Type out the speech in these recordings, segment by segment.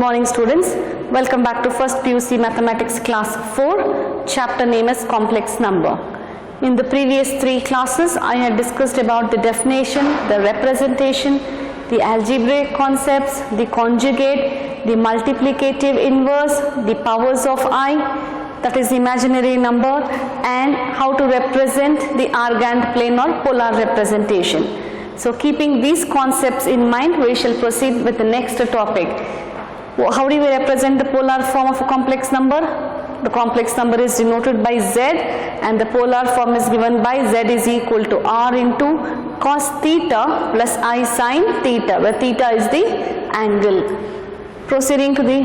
morning students. Welcome back to first PUC Mathematics class 4. Chapter name is complex number. In the previous 3 classes I had discussed about the definition, the representation, the algebraic concepts, the conjugate, the multiplicative inverse, the powers of I, that is imaginary number, and how to represent the argand plane or polar representation. So keeping these concepts in mind, we shall proceed with the next topic. How do we represent the polar form of a complex number? The complex number is denoted by Z, and the polar form is given by Z is equal to R into cos theta plus I sin theta, where theta is the angle. Proceeding to the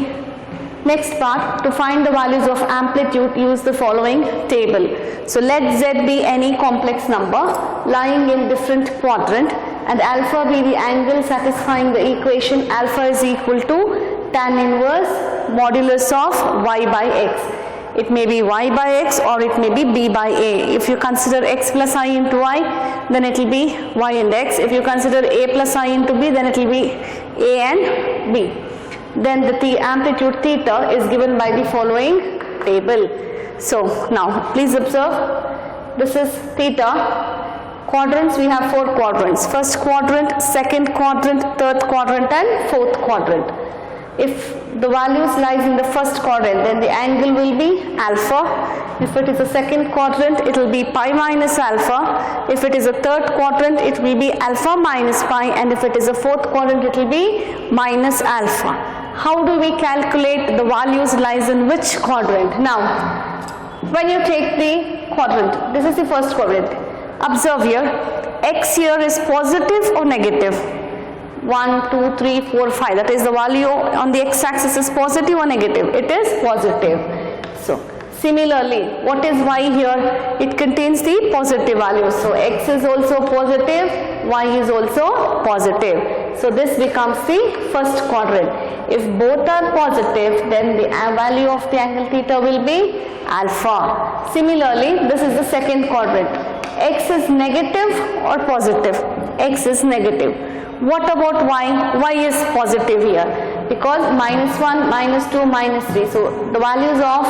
next part, to find the values of amplitude, use the following table. So let Z be any complex number lying in different quadrant, and alpha be the angle satisfying the equation alpha is equal to tan inverse modulus of y by x. It may be y by x or it may be b by a. If you consider x plus I into y, then it will be y and x. If you consider a plus I into b, then it will be a and b. Then the amplitude theta is given by the following table. So now please observe, this is theta. Quadrants, we have 4 quadrants. First quadrant, second quadrant, third quadrant and fourth quadrant. If the values lies in the first quadrant, then the angle will be alpha. If it is a second quadrant, it will be pi minus alpha. If it is a third quadrant, it will be alpha minus pi, and if it is a fourth quadrant, it will be minus alpha. How do we calculate the values lies in which quadrant? Now, when you take the quadrant, this is the first quadrant. Observe here, x here is positive or negative? 1, 2, 3, 4, 5. That is the value on the x-axis is positive or negative? It is positive. So, similarly, what is y here? It contains the positive values. So, x is also positive, y is also positive. So, this becomes the first quadrant. If both are positive, then the value of the angle theta will be alpha. Similarly, this is the second quadrant. X is negative or positive? X is negative. What about y? Y is positive here because minus 1, minus 2, minus 3. So the values of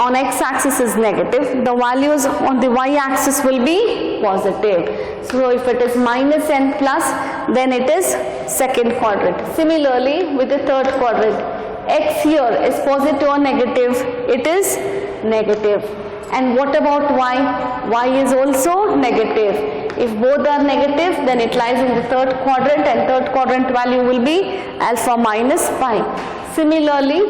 on x-axis is negative. The values on the y-axis will be positive. So if it is minus and plus, then it is second quadrant. Similarly, with the third quadrant, x here is positive or negative? It is negative. And what about y? Y is also negative. If both are negative, then it lies in the third quadrant, and third quadrant value will be alpha minus pi. Similarly,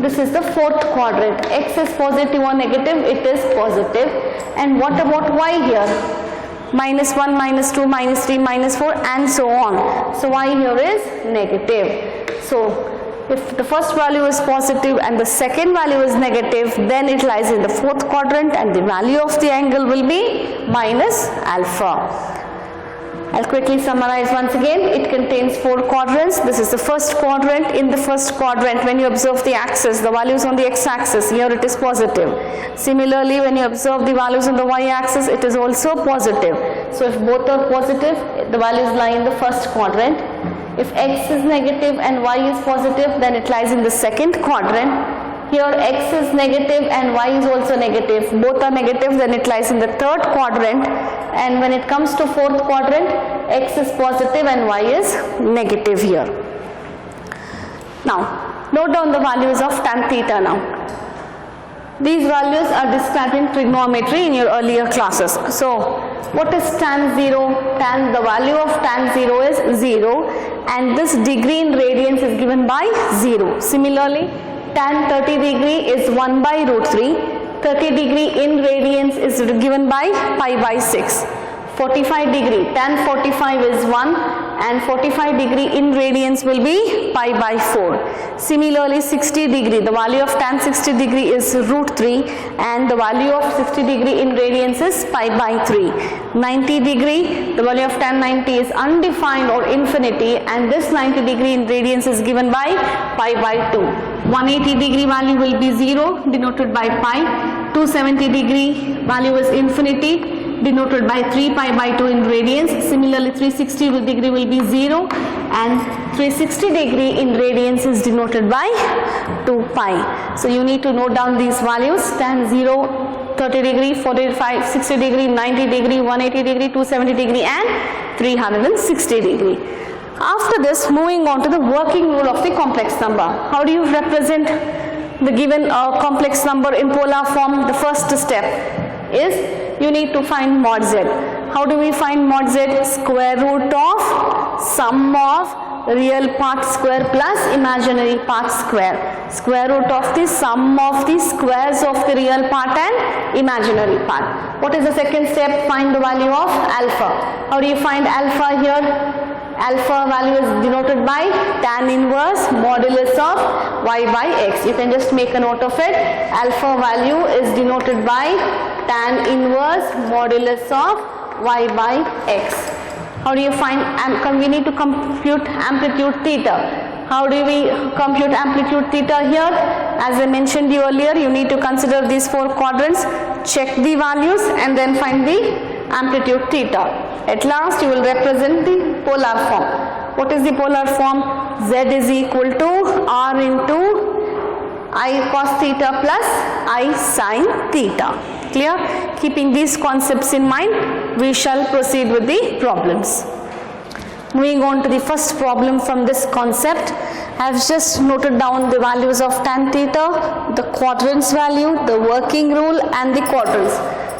this is the fourth quadrant. X is positive or negative? It is positive. And what about y here? Minus 1, minus 2, minus 3, minus 4 and so on. So y here is negative. So if the first value is positive and the second value is negative, then it lies in the fourth quadrant and the value of the angle will be minus alpha. I'll quickly summarize once again. It contains 4 quadrants. This is the first quadrant. In the first quadrant, when you observe the axis, the values on the x-axis, here it is positive. Similarly, when you observe the values on the y-axis, it is also positive. So if both are positive, the values lie in the first quadrant. If x is negative and y is positive, then it lies in the second quadrant. Here x is negative and y is also negative. Both are negative, then it lies in the third quadrant. And when it comes to fourth quadrant, x is positive and y is negative here. Now, note down the values of tan theta now. These values are described in trigonometry in your earlier classes. So, what is tan 0? The value of tan 0 is 0, and this degree in radians is given by 0. Similarly, tan 30 degree is 1 by root 3. 30 degree in radians is given by pi by 6. 45 degree, tan 45 is 1, and 45 degree in radians will be pi by 4. Similarly, 60 degree, the value of tan 60 degree is root 3, and the value of 60 degree in radians is pi by 3. 90 degree, the value of tan 90 is undefined or infinity, and this 90 degree in radians is given by pi by 2. 180 degree value will be 0, denoted by pi. 270 degree value is infinity, denoted by 3 pi by 2 in radians. Similarly, 360 degree will be 0 and 360 degree in radians is denoted by 2 pi. So you need to note down these values: tan 0, 30 degree, 45, 60 degree, 90 degree, 180 degree, 270 degree and 360 degree. After this, moving on to the working rule of the complex number. How do you represent the given complex number in polar form? The first step is you need to find mod z. How do we find mod z? Square root of sum of real part square plus imaginary part square. Square root of the sum of the squares of the real part and imaginary part. What is the second step? Find the value of alpha. How do you find alpha here? Alpha value is denoted by tan inverse modulus of y by x. You can just make a note of it. Alpha value is denoted by tan inverse modulus of y by x. How do you find, we need to compute amplitude theta. How do we compute amplitude theta here? As I mentioned you earlier, you need to consider these 4 quadrants, check the values and then find the amplitude theta. At last you will represent the polar form. What is the polar form? Z is equal to R into I cos theta plus I sin theta. Clear? Keeping these concepts in mind, we shall proceed with the problems. Moving on to the first problem from this concept, I have just noted down the values of tan theta, the quadrants value, the working rule and the quadrants.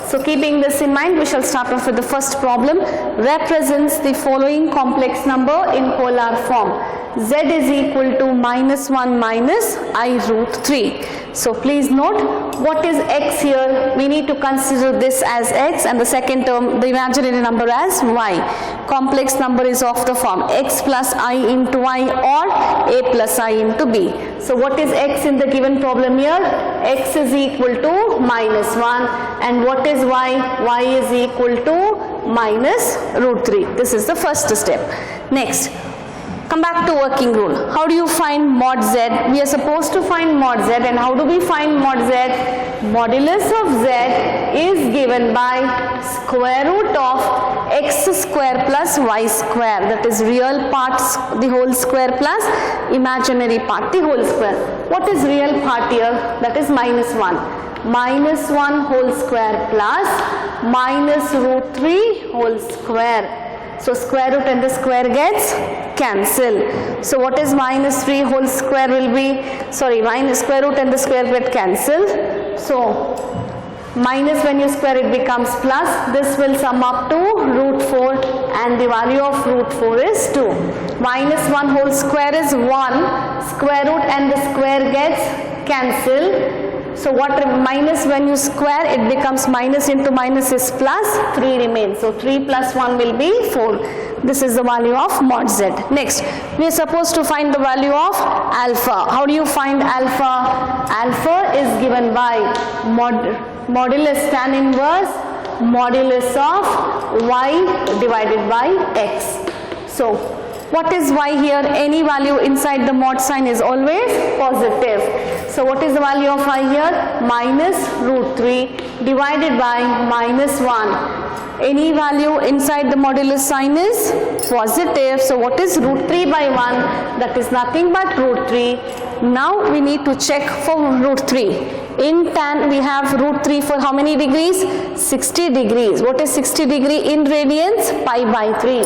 So keeping this in mind, we shall start off with the first problem. Represents the following complex number in polar form. Z is equal to -1 minus I root 3. So please note, what is x here? We need to consider this as x and the second term, the imaginary number, as y. Complex number is of the form x plus I into y or a plus I into b. So what is x in the given problem here? X is equal to -1 and what is y? Y is equal to minus root 3. This is the first step. Next, come back to working rule. How do you find mod z? We are supposed to find mod z, and how do we find mod z? Modulus of z is given by square root of x square plus y square, that is real parts the whole square plus imaginary part the whole square. What is real part here? That is -1. -1 whole square plus minus root 3 whole square. So square root and the square gets cancelled. So what is -3 whole square will be, minus square root and the square get cancelled. So minus, when you square it becomes plus. This will sum up to root 4 and the value of root 4 is 2. -1 whole square is 1. Square root and the square gets cancelled. So what minus, when you square it becomes minus into minus is plus, 3 remains. So 3 plus 1 will be 4. This is the value of mod z. Next, we are supposed to find the value of alpha. How do you find alpha? Alpha is given by modulus tan inverse modulus of y divided by x. So what is y here? Any value inside the mod sign is always positive. So what is the value of y here? Minus root 3 divided by -1. Any value inside the modulus sign is positive. So what is root 3 by 1? That is nothing but root 3. Now we need to check for root 3. In tan we have root 3 for how many degrees? 60 degrees. What is 60 degree in radians? Pi by 3.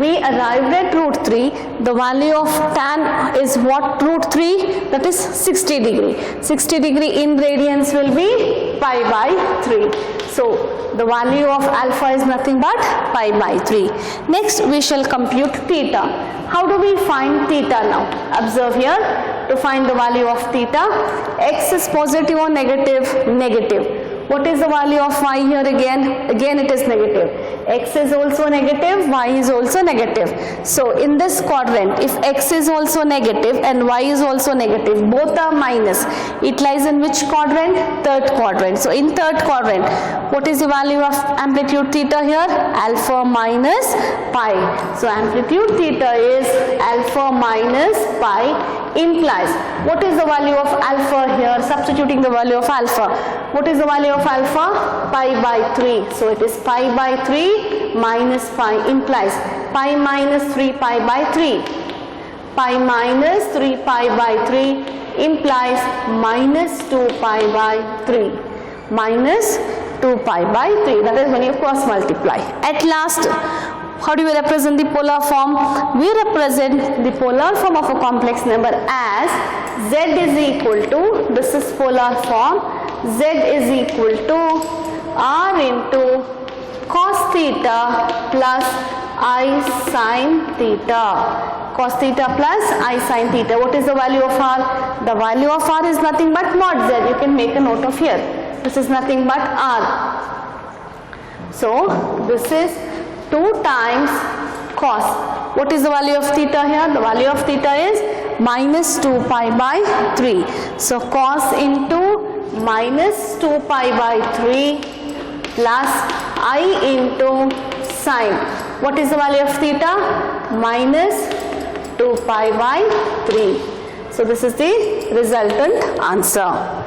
We arrived at root 3. The value of tan is what? Root 3, that is 60 degree. 60 degree in radians will be pi by 3. So the value of alpha is nothing but pi by 3. Next we shall compute theta. How do we find theta now? Observe here, to find the value of theta, x is positive or negative? Negative. What is the value of y here again? Again it is negative. X is also negative, y is also negative. So in this quadrant, if x is also negative and y is also negative, both are minus, it lies in which quadrant? Third quadrant. So in third quadrant, What is the value of amplitude theta here? Alpha minus pi. So amplitude theta is alpha minus pi implies, what is the value of alpha here? Substituting the value of alpha. What is the value of alpha? Pi by 3. So it is pi by 3 minus pi implies pi minus 3 pi by 3. Pi minus 3 pi by 3 implies minus 2 pi by 3. Minus 2 pi by 3. That is when you cross multiply. At last, how do we represent the polar form? We represent the polar form of a complex number as z is equal to, this is polar form, z is equal to r into cos theta plus I sin theta. Cos theta plus I sin theta. What is the value of r? The value of r is nothing but mod z. You can make a note of here. This is nothing but r. So this is 2 times cos. What is the value of theta here? The value of theta is minus 2 pi by 3. So cos into minus 2 pi by 3 plus I into sine. What is the value of theta? Minus 2 pi by 3. So this is the resultant answer.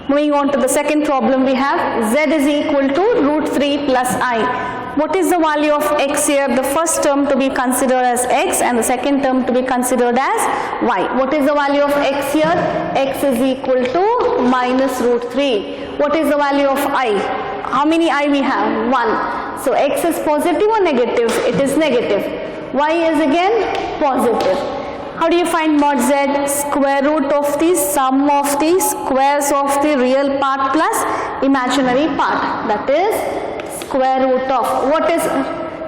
Moving on to the second problem, we have z is equal to root 3 plus I. What is the value of x here? The first term to be considered as x and the second term to be considered as y. What is the value of x here? X is equal to minus root 3. What is the value of I? How many I we have? 1. So x is positive or negative? It is negative. Y is again positive. How do you find mod z? Square root of the sum of the squares of the real part plus imaginary part. That is square root of, what is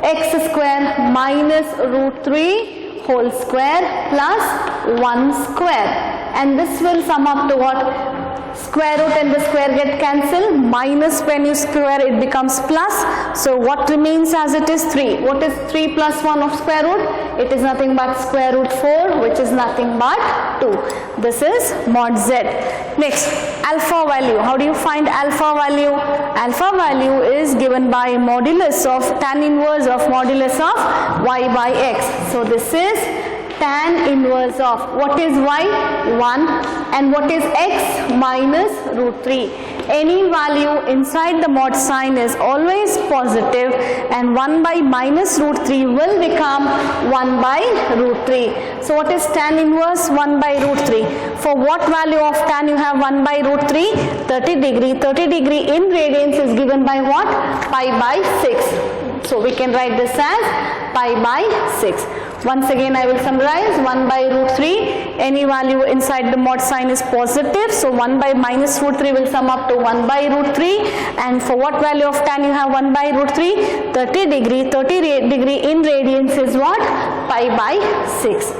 x square? Minus root 3 whole square plus 1 square. And this will sum up to what? Square root and the square get cancelled. Minus, when you square it becomes plus. So what remains as it is? 3. What is 3 plus 1 of square root? It is nothing but square root 4, which is nothing but 2. This is mod z. Next, alpha value. How do you find alpha value? Alpha value is given by modulus of tan inverse of modulus of y by x. So this is tan inverse of, what is y? 1, and what is x? Minus root 3. Any value inside the mod sign is always positive, and 1 by minus root 3 will become 1 by root 3. So what is tan inverse? 1 by root 3. For what value of tan you have 1 by root 3? 30 degree. 30 degree in radians is given by what? Pi by 6. So we can write this as pi by 6. Once again I will summarize. 1 by root 3, any value inside the mod sign is positive, so 1 by minus root 3 will sum up to 1 by root 3. And for what value of tan you have 1 by root 3? 30 degree. 30 degree in radians is what? Pi by 6.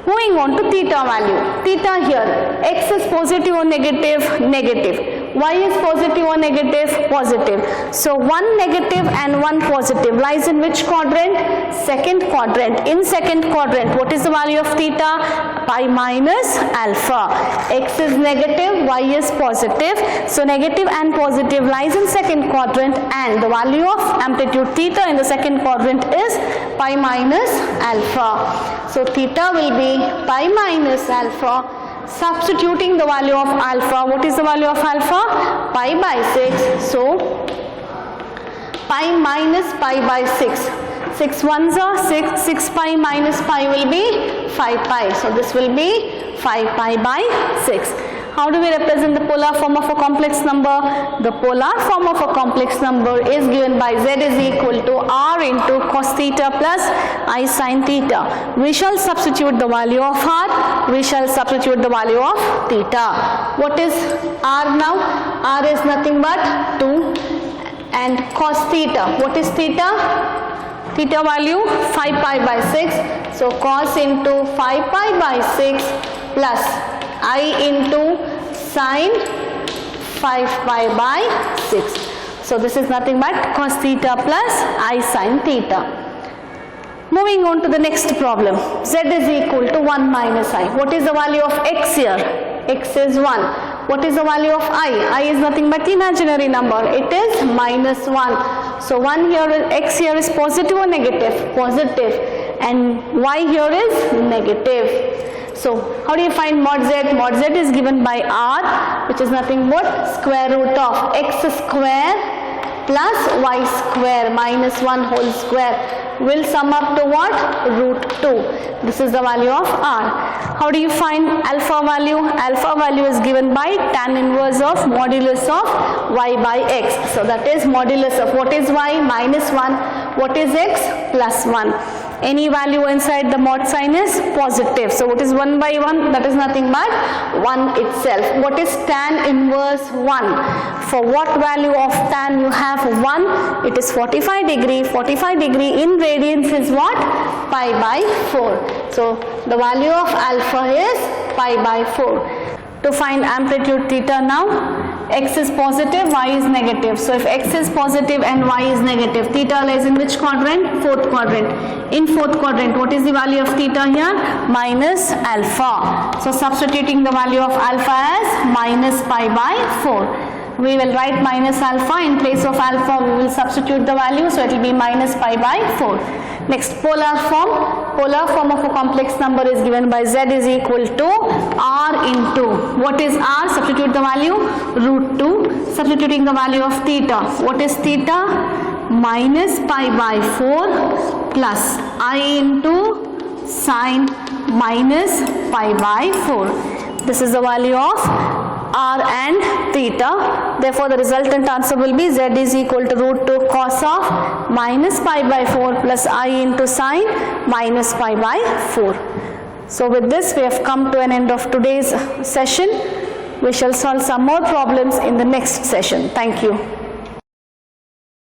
Moving on to theta value. Theta here, x is positive or negative? Negative. Y is positive or negative? Positive. So 1 negative and 1 positive lies in which quadrant? Second quadrant. In second quadrant, what is the value of theta? Pi minus alpha. X is negative, y is positive. So negative and positive lies in second quadrant, and the value of amplitude theta in the second quadrant is pi minus alpha. So theta will be pi minus alpha. Substituting the value of alpha, what is the value of alpha? Pi by 6. So pi minus pi by 6. 6 ones are 6. 6 pi minus pi will be 5 pi. So this will be 5 pi by 6. How do we represent the polar form of a complex number? The polar form of a complex number is given by z is equal to r into cos theta plus I sin theta. We shall substitute the value of r. We shall substitute the value of theta. What is r now? R is nothing but 2. And cos theta. What is theta? Theta value 5 pi by 6. So cos into 5 pi by 6 plus I into sine 5 pi by 6. So this is nothing but cos theta plus I sin theta. Moving on to the next problem. Z is equal to 1 minus I. What is the value of x here? X is 1. What is the value of I? I is nothing but imaginary number. It is minus 1. So 1 here, x here is positive or negative? Positive. And y here is negative. So how do you find mod z? Mod z is given by r, which is nothing but square root of x square plus y square minus 1 whole square will sum up to what? Root 2. This is the value of r. How do you find alpha value? Alpha value is given by tan inverse of modulus of y by x. So that is modulus of what is y? Minus 1. What is x? Plus 1. Any value inside the mod sign is positive. So what is 1 by 1? That is nothing but 1 itself. What is tan inverse 1? For what value of tan you have 1? It is 45 degree. 45 degree in radians is what? Pi by 4. So the value of alpha is pi by 4. To find amplitude theta now, x is positive, y is negative. So if x is positive and y is negative, theta lies in which quadrant? Fourth quadrant. In fourth quadrant, what is the value of theta here? Minus alpha. So substituting the value of alpha as minus pi by 4. We will write minus alpha. In place of alpha, we will substitute the value. So it will be minus pi by 4. Next, polar form. Polar form of a complex number is given by z is equal to r into, what is r? Substitute the value, root 2. Substituting the value of theta. What is theta? Minus pi by 4 plus I into sine minus pi by 4. This is the value of r and theta. Therefore the resultant answer will be z is equal to root 2 cos of minus pi by 4 plus I into sine minus pi by 4. So with this we have come to an end of today's session. We shall solve some more problems in the next session. Thank you.